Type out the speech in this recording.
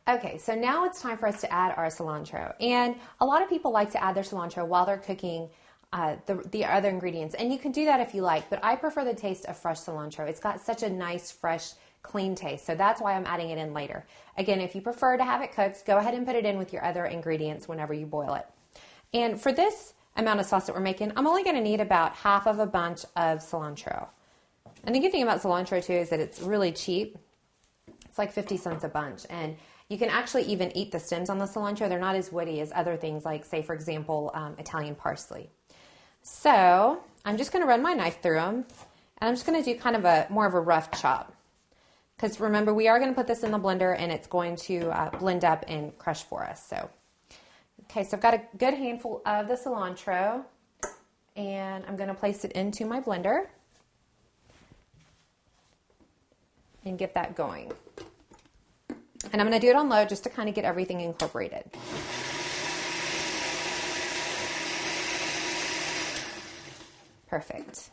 Okay, so now it's time for us to add our cilantro. And a lot of people like to add their cilantro while they're cooking the other ingredients. And you can do that if you like, but I prefer the taste of fresh cilantro. It's got such a nice, fresh, clean taste. So that's why I'm adding it in later. Again, if you prefer to have it cooked, go ahead and put it in with your other ingredients whenever you boil it. And for this amount of sauce that we're making, I'm only going to need about half of a bunch of cilantro. And the good thing about cilantro too is that it's really cheap. It's like 50 cents a bunch. And you can actually even eat the stems on the cilantro. They're not as woody as other things like, say, for example, Italian parsley. So I'm just going to run my knife through them. And I'm just going to do kind of more of a rough chop. Because remember, we are going to put this in the blender and it's going to blend up and crush for us. So, okay, so I've got a good handful of the cilantro. And I'm going to place it into my blender. And get that going. And I'm going to do it on low just to kind of get everything incorporated. Perfect.